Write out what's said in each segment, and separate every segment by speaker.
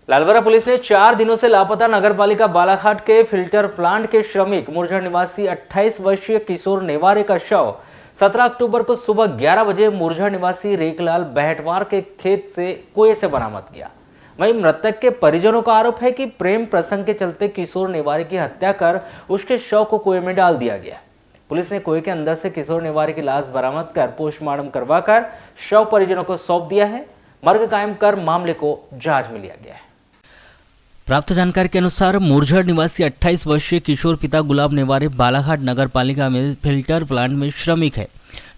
Speaker 1: Lalbarra police ने 4 दिनों से लापता नगरपालिका बालाघाट के फिल्टर प्लांट के श्रमिक मुरझर निवासी 28 वर्षीय किशोर नेवारे का शव 17 अक्टूबर को सुबह 11 बजे मुरझर निवासी रेखलाल बहटवार के खेत से कुएं से बरामद किया। वहीं मृतक के परिजनों का आरोप है कि प्रेम प्रसंग के चलते किशोर नेवारे की हत्या कर उसके शव को कुएं में डाल दिया गया। पुलिस ने कुएं के अंदर से किशोर नेवारे की लाश बरामद कर पोस्टमार्टम करवाकर शव परिजनों को सौंप दिया है। मर्ग कायम कर मामले को जांच में लिया गया है। प्राप्त जानकारी के अनुसार मुरझर निवासी 28 वर्षीय किशोर पिता गुलाब नेवारे बालाघाट नगर पालिका में फिल्टर प्लांट में श्रमिक है,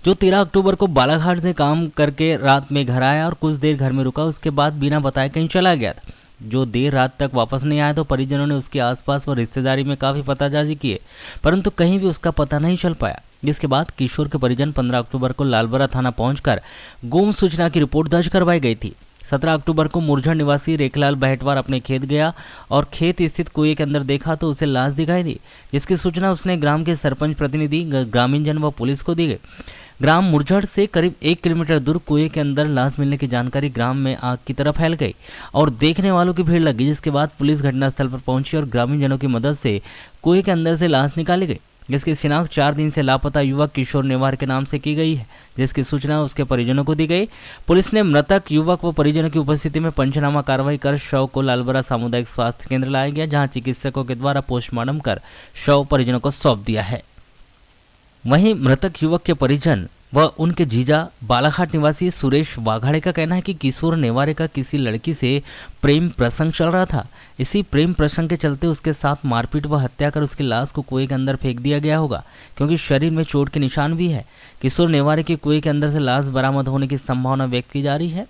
Speaker 1: जो 13 अक्टूबर को बालाघाट से काम करके रात में घर आया और कुछ देर घर में रुका। उसके बाद बिना बताए कहीं चला गया था। जो देर रात तक वापस नहीं आया तो परिजनों ने उसके आसपास व रिश्तेदारी में काफ़ी पताजाजी किए, परंतु कहीं भी उसका पता नहीं चल पाया। जिसके बाद किशोर के परिजन 15 अक्टूबर को लालबरा थाना पहुंचकर गुम सूचना की रिपोर्ट दर्ज करवाई गई थी। 17 अक्टूबर को मुरझर निवासी रेखलाल बहटवार अपने खेत गया और खेत स्थित कुएं के अंदर देखा तो उसे लाश दिखाई दी, जिसकी सूचना उसने ग्राम के सरपंच प्रतिनिधि, ग्रामीण जन व पुलिस को दी गई। ग्राम मुरझर से करीब 1 किलोमीटर दूर कुएं के अंदर लाश मिलने की जानकारी ग्राम में आग की तरह फैल गई और देखने वालों की भीड़ लगी, जिसके बाद पुलिस घटनास्थल पर पहुंची और ग्रामीण जनों की मदद से कुएं के अंदर से लाश निकाली गई, जिसकी शिनाख्त 4 दिन से लापता युवक किशोर नेवार के नाम से की गई है, जिसकी सूचना उसके परिजनों को दी गई। पुलिस ने मृतक युवक व परिजनों की उपस्थिति में पंचनामा कार्रवाई कर शव को लालबरा सामुदायिक स्वास्थ्य केंद्र लाया गया, जहां चिकित्सकों के द्वारा पोस्टमार्टम कर शव परिजनों को सौंप दिया है। वहीं मृतक युवक के परिजन व उनके जीजा बालाघाट निवासी सुरेश वाघाड़े का कहना है कि किशोर नेवारे का किसी लड़की से प्रेम प्रसंग चल रहा था। इसी प्रेम प्रसंग के चलते उसके साथ मारपीट व हत्या कर उसकी लाश को कुएं के अंदर फेंक दिया गया होगा, क्योंकि शरीर में चोट के निशान भी है। किशोर नेवारे की कुएं के अंदर से लाश बरामद होने की संभावना व्यक्त की जा रही है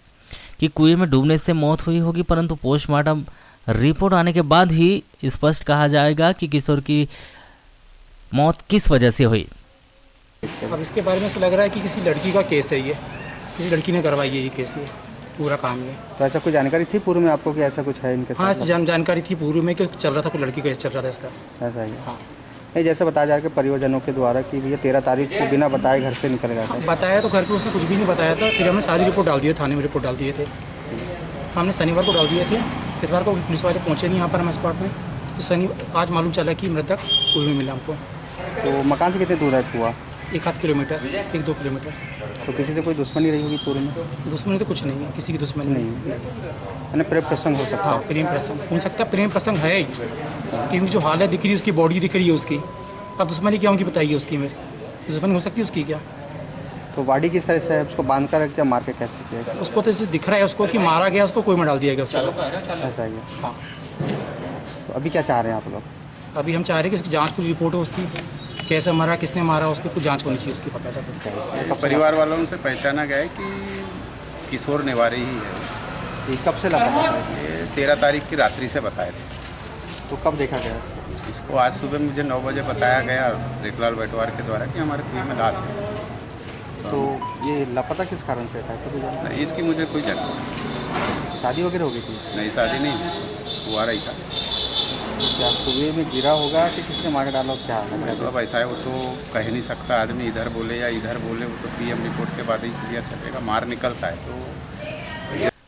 Speaker 1: कि कुएं में डूबने से मौत हुई होगी, परंतु पोस्टमार्टम रिपोर्ट आने के बाद ही स्पष्ट कहा जाएगा कि किशोर की मौत किस वजह से हुई।
Speaker 2: अब इसके बारे में ऐसा लग रहा है कि किसी लड़की का केस है, ये किसी लड़की ने करवाई है ये केस, ये पूरा काम ये।
Speaker 3: तो ऐसा कुछ जानकारी थी पूर्व में आपको कि ऐसा कुछ है इनके साथ?
Speaker 2: हाँ, जानकारी थी पूर्व में कि चल रहा था, कोई लड़की का केस चल रहा था इसका।
Speaker 3: ऐसा ही?
Speaker 2: हाँ,
Speaker 3: नहीं, जैसे बताया जा रहा है परिवारजनों के द्वारा कि भैया 13 तारीख को बिना बताए घर से निकल गया था।
Speaker 2: बताया तो घर पे उसने कुछ भी नहीं बताया था। फिर हमने सारी रिपोर्ट डाल दी, थाने में रिपोर्ट डाल दिए थे। हमने शनिवार को डाल दिए थे, इतवार को पुलिस वाले पहुँचे नहीं यहाँ पर हम स्पॉट में। तो आज मालूम चला कि मृतक कुएं में मिला हमको।
Speaker 3: तो मकान से कितने दूर है कुआं?
Speaker 2: 1-8 किलोमीटर, 1-2 किलोमीटर।
Speaker 3: तो किसी से कोई दुश्मनी रही होगी पूर्व में?
Speaker 2: दुश्मनी तो कुछ नहीं है, किसी की दुश्मनी नहीं है।
Speaker 3: यानी प्रेम प्रसंग हो सकता है?
Speaker 2: हाँ, प्रेम प्रसंग हो सकता है, प्रेम प्रसंग है, क्योंकि जो हालत दिख रही है उसकी, बॉडी दिख रही है उसकी। अब दुश्मनी क्या उनकी बताइए, उसकी मेरी दुश्मनी हो सकती है उसकी क्या?
Speaker 3: तो बॉडी किस तरह से है? उसको बांध कर क्या मार के कैसे किया?
Speaker 2: उसको तो जैसे दिख रहा है उसको कि मारा गया, उसको कुएं में डाल दिया गया उसको।
Speaker 3: ऐसा ही है?
Speaker 2: हाँ।
Speaker 3: तो अभी क्या चाह रहे हैं आप लोग?
Speaker 2: अभी हम चाह रहे हैं कि उसकी जाँच पूरी रिपोर्ट हो, उसकी कैसे मरा, किसने मारा, उसकी कुछ जांच होनी चाहिए उसकी पता था।
Speaker 4: परिवार वालों से पहचाना गया है कि किशोर नेवारे ही है।
Speaker 3: ये कब से लापता है?
Speaker 4: ये 13 तारीख की रात्रि से बताए थे।
Speaker 3: तो कब देखा गया?
Speaker 4: इसको आज सुबह मुझे 9 बजे बताया गया रेखलाल बहटवार के द्वारा कि हमारे कुएं में लाश है।
Speaker 3: तो ये लापता किस कारण से था? ऐसा कुछ
Speaker 4: नहीं, इसकी मुझे कोई जानकारी नहीं।
Speaker 3: शादी वगैरह हो गई थी?
Speaker 4: नहीं, शादी नहीं, कुंवारा ही था।
Speaker 3: क्या कुएं में गिरा होगा कि किसने मार के डाला, क्या
Speaker 4: तो अब ऐसा है, वो तो कह नहीं सकता आदमी, इधर बोले या इधर बोले, वो तो पीएम रिपोर्ट के बाद ही क्लियर चलेगा। मार निकलता है तो।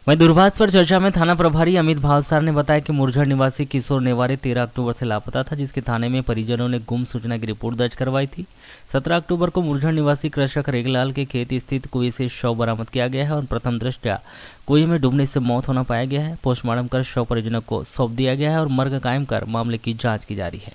Speaker 1: वहीं दूरभाष पर चर्चा में थाना प्रभारी अमित भावसार ने बताया कि मुरझर निवासी किशोर नेवारे 13 अक्टूबर से लापता था, जिसके थाने में परिजनों ने गुम सूचना की रिपोर्ट दर्ज करवाई थी। 17 अक्टूबर को मुरझर निवासी कृषक रेखलाल के खेत स्थित कुएं से शव बरामद किया गया है और प्रथम दृष्टया कुएं में डूबने से मौत होना पाया गया है। पोस्टमार्टम कर शव परिजनों को सौंप दिया गया है और मर्ग कायम कर मामले की जाँच की जा रही है।